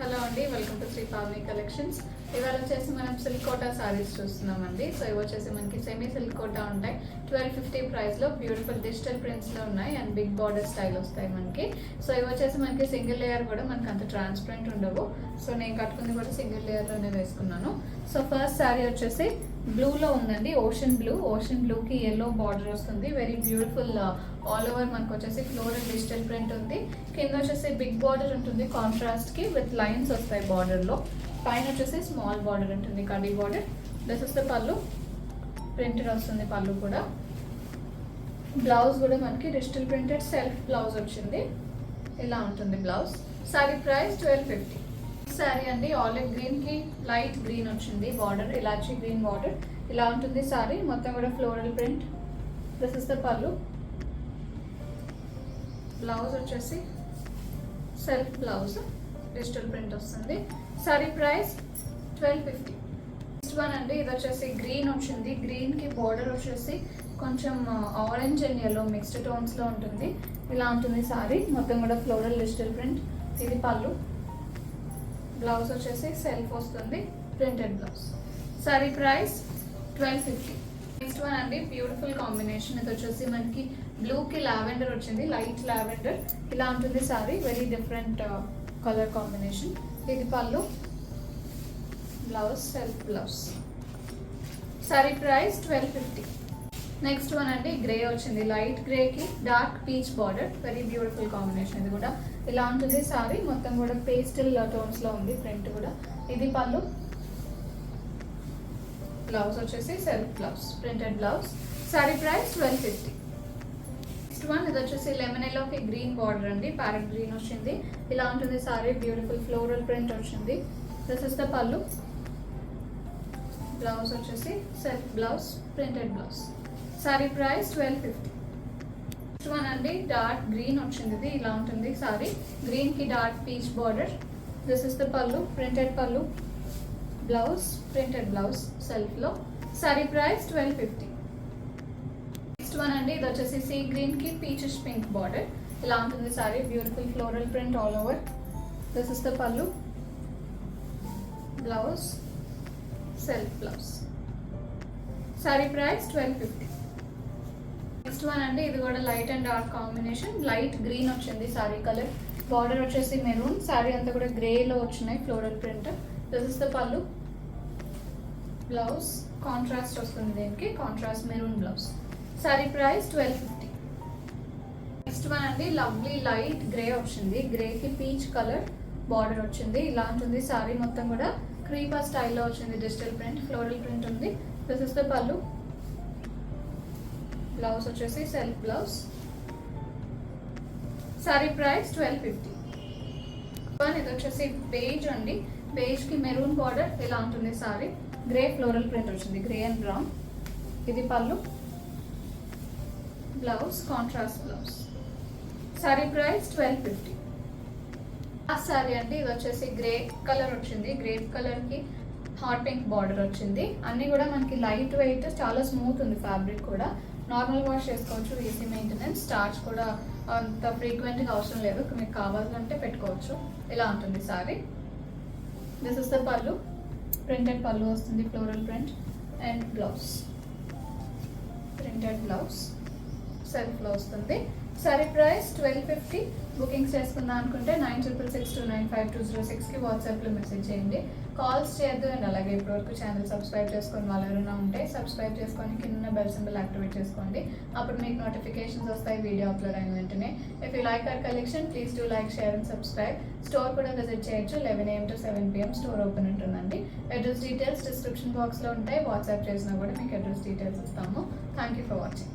Hello అండి, welcome to Sri Pavani collections. ఇవాళ వచ్చేసి మనం సిల్క్ కోటా సారీస్ చూస్తున్నామండి. సో ఇవి వచ్చేసి మనకి సెమీ సిల్క్ కోటా ఉంటాయి. 1250 ప్రైస్లో బ్యూటిఫుల్ డిజిటల్ ప్రింట్స్లో ఉన్నాయి అండ్ బిగ్ బార్డర్ స్టైల్ వస్తాయి మనకి. సో ఇవి వచ్చేసి మనకి సింగిల్ లేయర్ కూడా మనకి అంత ట్రాన్స్పరెంట్ ఉండవు. సో నేను కట్టుకుంది కూడా సింగిల్ లేయర్లోనే వేసుకున్నాను. సో ఫస్ట్ శారీ వచ్చేసి బ్లూలో ఉందండి, ఓషన్ బ్లూకి ఎల్లో బార్డర్ వస్తుంది. వెరీ బ్యూటిఫుల్ ఆల్ ఓవర్ మనకు వచ్చేసి ఫ్లోరల్ డిజిటల్ ప్రింట్ ఉంది. కింద వచ్చేసి బిగ్ బార్డర్ ఉంటుంది కాంట్రాస్ట్కి విత్ లైన్స్ వస్తాయి బార్డర్లో. పైన వచ్చేసి స్మాల్ బార్డర్ ఉంటుంది, khadi border. This is the pallu, printed వస్తుంది పళ్ళు కూడా. బ్లౌజ్ కూడా మనకి డిజిటల్ ప్రింటెడ్ సెల్ఫ్ బ్లౌజ్ వచ్చింది, ఇలా ఉంటుంది బ్లౌజ్. సారీ ప్రైస్ 1250. సారీ అండి ఆలివ్ గ్రీన్ కి లైట్ గ్రీన్ వచ్చింది బార్డర్, ఇలాచీ గ్రీన్ బార్డర్, ఇలా ఉంటుంది సారీ మొత్తం కూడా floral print. This is the pallu. Blouse వచ్చేసి సెల్ఫ్ బ్లౌజ్ డిజిటల్ ప్రింట్ వస్తుంది. Sorry price 1250. నెక్స్ట్ వన్ అండి, ఇది వచ్చేసి గ్రీన్ వచ్చింది. గ్రీన్ కి బార్డర్ వచ్చేసి కొంచెం orange and yellow mixed tones లో ఉంటుంది, ఇలా ఉంటుంది సారీ మొత్తం కూడా ఫ్లోరల్ డిజిటల్ ప్రింట్. ఇది పళ్ళు. బ్లౌజ్ వచ్చేసి సెల్ఫ్ వస్తుంది, printed blouse. Sari price 1250. Next one అండి, బ్యూటిఫుల్ కాంబినేషన్. ఇది వచ్చేసి మనకి బ్లూకి లావెండర్ వచ్చింది, లైట్ లావెండర్, ఇలా ఉంటుంది sari. Very different colour combination. ఇది pallu, blouse self blouse. Sari price 1250. Next one అండి, గ్రే వచ్చింది. లైట్ గ్రేకి dark peach border, very beautiful combination. ఇది కూడా ఇలా ఉంటుంది సారీ మొత్తం కూడా పేస్టల్ టోన్స్ లో ఉంది ప్రింట్ కూడా. ఇది పళ్ళు, బ్లౌజ్ వచ్చేసి self blouse, printed blouse. Sari price 1250. Next one, ఇది వచ్చేసి లెమన్ ఎల్లోకి గ్రీన్ బార్డర్ అండి, ప్యారెట్ గ్రీన్ వచ్చింది, ఇలా ఉంటుంది సారీ. బ్యూటిఫుల్ ఫ్లోరల్ ప్రింట్ వచ్చింది. This is the pallu. Blouse వచ్చేసి self blouse, printed blouse. Sari price 1250. Next one అండి, డార్క్ గ్రీన్ వచ్చింది, ఇది ఇలా ఉంటుంది సారీ. గ్రీన్ కి dark peach border. This is the pallu, printed పళ్ళు, బ్లౌజ్ ప్రింటెడ్ బ్లౌజ్ సెల్ఫ్ లో. Sorry price 1250. నెక్స్ట్ వన్ అండి, ఇది వచ్చేసి సీ గ్రీన్ కి పీచెస్ పింక్ బార్డర్, ఇలా ఉంటుంది sari. Beautiful floral print all over. This is the pallu, blouse self blouse. Sari price 1250. Next one అండి, ఇది కూడా light and dark combination. Light green వచ్చింది సారీ కలర్, బార్డర్ వచ్చేసి మెరూన్, సారీ అంతా కూడా గ్రేలో వచ్చినాయి floral print. This is the pallu, blouse contrast వస్తుంది దీనికి, contrast maroon blouse. Sari price 1250. Next one అండి, లవ్లీ లైట్ గ్రే వచ్చింది. గ్రేకి పీచ్ కలర్ బార్డర్ వచ్చింది, ఇలా ఉంటుంది సారీ మొత్తం కూడా క్రీపా స్టైల్లో వచ్చింది. డిజిటల్ ప్రింట్ ఫ్లోరల్ ప్రింట్ ఉంది. This is the pallu, blouse వచ్చేసి సెల్ఫ్ బ్లౌజ్. సారీ ప్రైస్ 1250. ఇది వచ్చేసి బేజ్ అండి, బేజ్ కి మెరూన్ బార్డర్, ఇలా ఉంటుంది సారీ. గ్రే ఫ్లోరల్ ప్రింట్ వచ్చింది, గ్రే అండ్ బ్రౌన్. ఇది pallu, blouse contrast blouse. Sari price 1250. ఆ సారీ అండి, ఇది వచ్చేసి గ్రే కలర్ వచ్చింది. గ్రే కలర్ కి హాట్ పింక్ బార్డర్ వచ్చింది. అన్ని కూడా మనకి లైట్ వెయిట్, చాలా స్మూత్ ఉంది ఫ్యాబ్రిక్ కూడా. నార్మల్ వాష్ చేసుకోవచ్చు, ఈజీ మెయింటెనెన్స్. స్టార్చ్ కూడా అంత ఫ్రీక్వెంట్గా అవసరం లేదు, మీకు కావాలంటే పెట్టుకోవచ్చు. ఇలా ఉంటుంది sari. This is the pallu, printed pallu వస్తుంది, floral print and blouse printed blouse సెల్ఫ్లో వస్తుంది. Sorry price 1250. బుకింగ్స్ చేసుకుందాం అనుకుంటే 9666295206కి వాట్సాప్లో మెసేజ్ చేయండి. కాల్స్ చేయొద్దు. అండ్ అలాగే ఇప్పటివరకు ఛానల్ సబ్స్క్రైబ్ చేసుకొని వాళ్ళు ఎవరైనా ఉంటే సబ్స్క్రైబ్ చేసుకొని కింద బెల్ సింబల్ యాక్టివేట్ చేసుకోండి, అప్పుడు మీకు నోటిఫికేషన్స్ వస్తాయి వీడియో అప్లోడ్ అయిన వెంటనే. If you like our collection please do like, share and subscribe. Store కూడా విజిట్ చేయొచ్చు. 11 AM to 7 PM store open ఉంటుందండి. అడ్రస్ డీటెయిల్స్ డిస్క్రిప్షన్ బాక్స్లో ఉంటాయి. వాట్సాప్ చేసినా కూడా మీకు అడ్రస్ డీటెయిల్స్ ఇస్తాము. Thank you for watching.